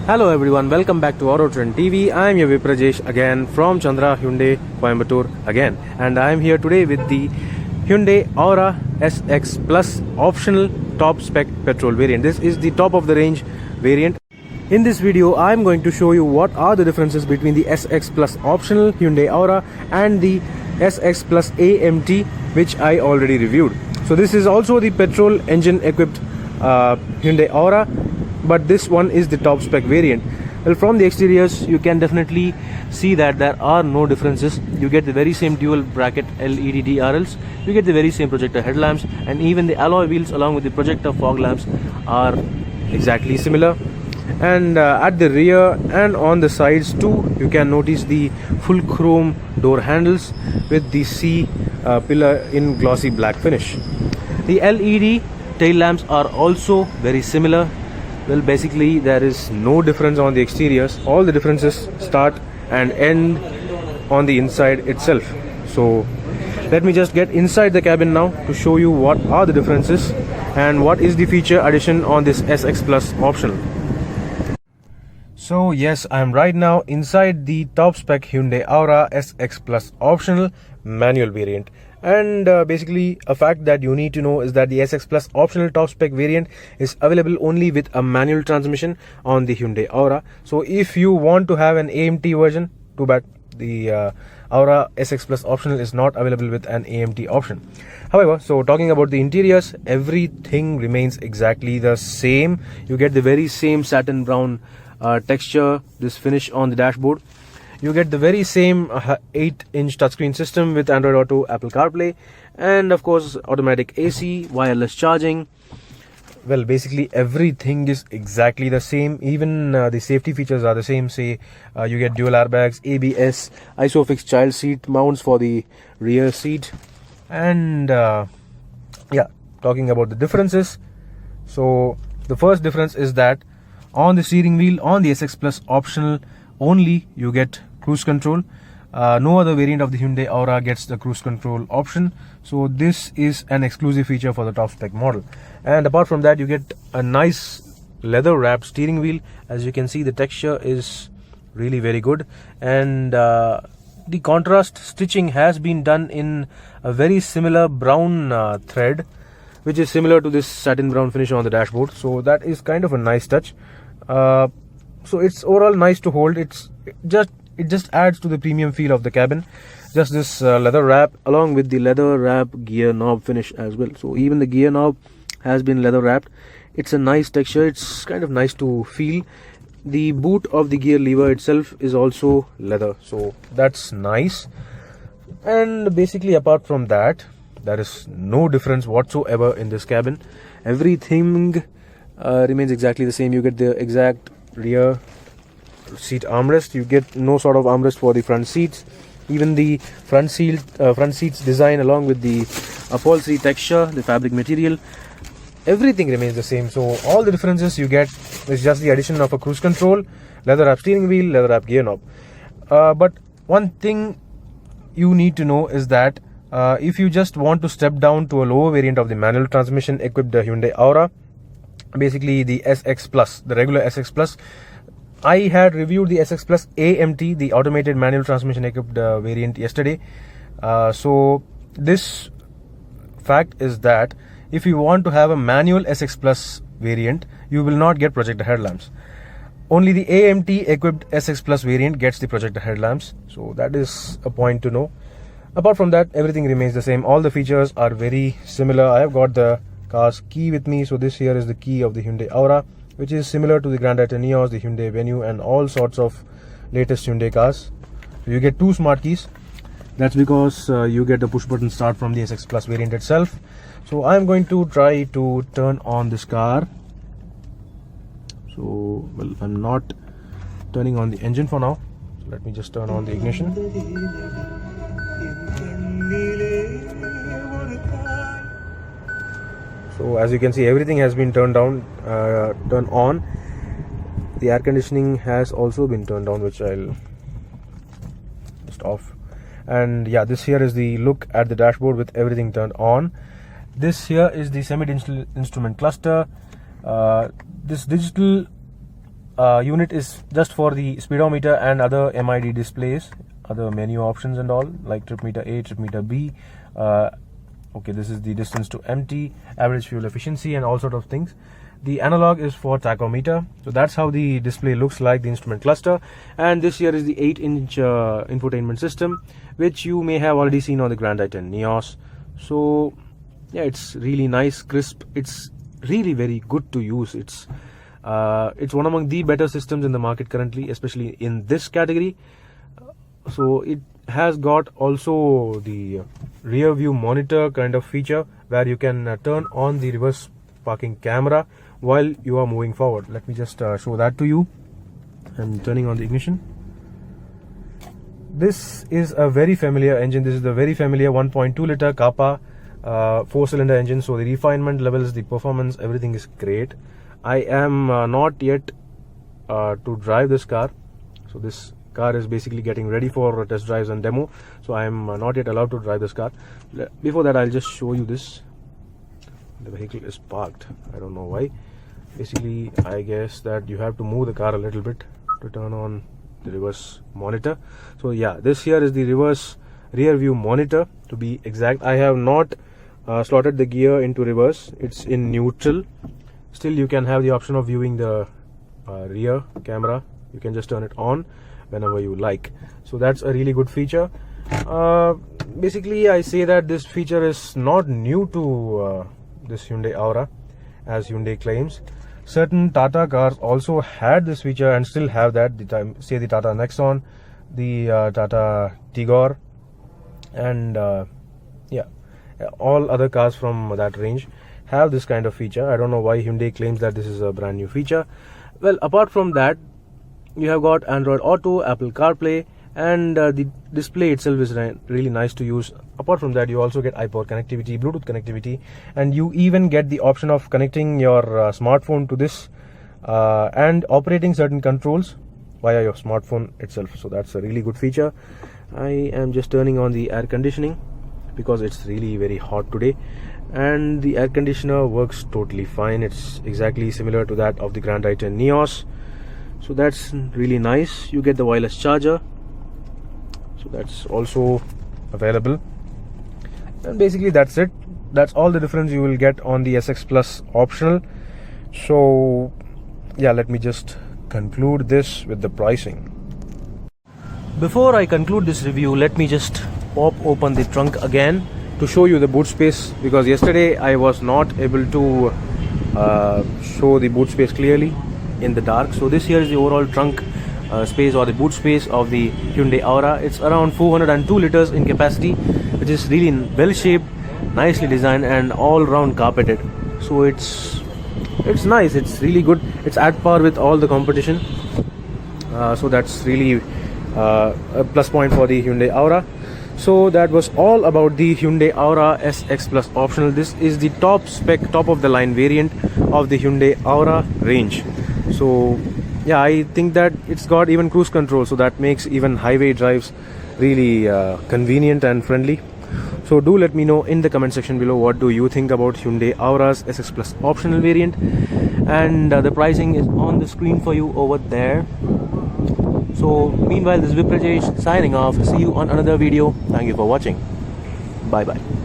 Hello everyone, welcome back to AutoTrend TV. I am your Viprajesh again from Chandra Hyundai Coimbatore again, and I am here today with the Hyundai Aura SX Plus optional top spec petrol variant. This is the top of the range variant. In this video I am going to show you what are the differences between the SX Plus optional Hyundai Aura and the SX Plus AMT, which I already reviewed. So this is also the petrol engine equipped Hyundai Aura, but this one is the top spec variant. Well, from the exteriors you can definitely see that there are no differences. You get the very same dual bracket LED DRLs, you get the very same projector headlamps, and even the alloy wheels along with the projector fog lamps are exactly similar. And at the rear and on the sides too, you can notice the full chrome door handles with the C pillar in glossy black finish. The LED tail lamps are also very similar. Well, basically there is no difference on the exteriors. All the differences start and end on the inside itself. So let me just get inside the cabin now to show you what are the differences and what is the feature addition on this SX Plus optional. So yes, I am right now inside the top spec Hyundai Aura SX Plus optional manual variant. And basically a fact that you need to know is that the SX Plus optional top spec variant is available only with a manual transmission on the Hyundai Aura. So if you want to have an AMT version, too bad, the Aura SX Plus optional is not available with an AMT option. However, so talking about the interiors, everything remains exactly the same. You get the very same satin brown texture, this finish on the dashboard. You get the very same 8-inch touchscreen system with Android Auto, Apple CarPlay, and of course automatic AC, wireless charging. Well, basically everything is exactly the same. Even the safety features are the same. Say you get dual airbags, ABS, ISOFIX child seat mounts for the rear seat. And yeah, talking about the differences, so the first difference is that on the steering wheel on the SX Plus optional only you get cruise control. No other variant of the Hyundai Aura gets the cruise control option, so this is an exclusive feature for the top spec model. And apart from that, you get a nice leather wrapped steering wheel. As you can see, the texture is really very good, and the contrast stitching has been done in a very similar brown thread, which is similar to this satin brown finish on the dashboard. So that is kind of a nice touch. So it's overall nice to hold. It just adds to the premium feel of the cabin. Just this leather wrap along with the leather wrap gear knob finish as well. So even the gear knob has been leather wrapped. It's a nice texture. It's kind of nice to feel. The boot of the gear lever itself is also leather, so that's nice. And basically apart from that, there is no difference whatsoever in this cabin. Everything remains exactly the same. You get the exact rear seat armrest. You get no sort of armrest for the front seats. Even the front seats design along with the upholstery texture, the fabric material, everything remains the same. So all the differences you get is just the addition of a cruise control, leather wrap steering wheel, leather wrap gear knob. But one thing you need to know is that if you just want to step down to a lower variant of the manual transmission equipped Hyundai Aura, basically the SX Plus, the regular SX Plus, I had reviewed the SX Plus AMT, the automated manual transmission equipped variant yesterday. So this fact is that if you want to have a manual SX Plus variant, you will not get projector headlamps. Only the AMT equipped SX Plus variant gets the projector headlamps. So that is a point to know. Apart from that, everything remains the same. All the features are very similar. I have got the car's key with me. So this here is the key of the Hyundai Aura, which is similar to the Grand Neos, the Hyundai Venue, and all sorts of latest Hyundai cars. So you get two smart keys. That's because you get a push button start from the SX Plus variant itself. So I'm going to try to turn on this car. So, well, I'm not turning on the engine for now. So let me just turn on the ignition. So as you can see, everything has been turned on. The air conditioning has also been turned on, which I'll just off. And yeah, this here is the look at the dashboard with everything turned on. This here is the semi-digital instrument cluster. This digital unit is just for the speedometer and other MID displays, other menu options and all, like trip meter A, trip meter B. Okay, this is the distance to empty, average fuel efficiency, and all sort of things. The analog is for tachometer. So that's how the display looks like, the instrument cluster. And this here is the 8-inch infotainment system, which you may have already seen on the Grand i10 Nios. So yeah, it's really nice, crisp. It's really very good to use. It's one among the better systems in the market currently, especially in this category. So it has got also the rear view monitor kind of feature, where you can turn on the reverse parking camera while you are moving forward. Let me just show that to you. I'm turning on the ignition. This is a very familiar engine. This is the very familiar 1.2 liter Kappa 4-cylinder engine. So the refinement levels, the performance, everything is great. I am not yet to drive this car. So this car is basically getting ready for test drives and demo. So I am not yet allowed to drive this car. Before that, I'll just show you this. The vehicle is parked. I don't know why. Basically, I guess that you have to move the car a little bit to turn on the reverse monitor. So yeah, this here is the reverse rear view monitor, to be exact. I have not slotted the gear into reverse. It's in neutral. Still, you can have the option of viewing the rear camera. You can just turn it on whenever you like. So that's a really good feature. Basically, I say that this feature is not new to this Hyundai Aura, as Hyundai claims. Certain Tata cars also had this feature and still have that. Say the Tata Nexon, the Tata Tigor, and yeah, all other cars from that range have this kind of feature. I don't know why Hyundai claims that this is a brand new feature. Well, apart from that, you have got Android Auto, Apple CarPlay, and the display itself is really nice to use. Apart from that, you also get iPod connectivity, Bluetooth connectivity, and you even get the option of connecting your smartphone to this and operating certain controls via your smartphone itself. So that's a really good feature. I am just turning on the air conditioning because it's really very hot today, and the air conditioner works totally fine. It's exactly similar to that of the Grand i10 Nios. So that's really nice. You get the wireless charger, so that's also available. And basically that's it. That's all the difference you will get on the SX Plus optional. So yeah, let me just conclude this with the pricing. Before I conclude this review, let me just pop open the trunk again to show you the boot space, because yesterday I was not able to show the boot space clearly in the dark. So this here is the overall trunk space, or the boot space of the Hyundai Aura. It's around 402 liters in capacity, which is really well shaped, nicely designed, and all round carpeted. So it's nice. It's really good. It's at par with all the competition. So that's really a plus point for the Hyundai Aura. So that was all about the Hyundai Aura SX Plus optional. This is the top spec, top of the line variant of the Hyundai Aura range. So yeah, I think that it's got even cruise control, so that makes even highway drives really convenient and friendly. So do let me know in the comment section below, what do you think about Hyundai Aura's SX Plus optional variant, and the pricing is on the screen for you over there. So meanwhile, this is Viprajesh signing off. See you on another video. Thank you for watching. Bye bye.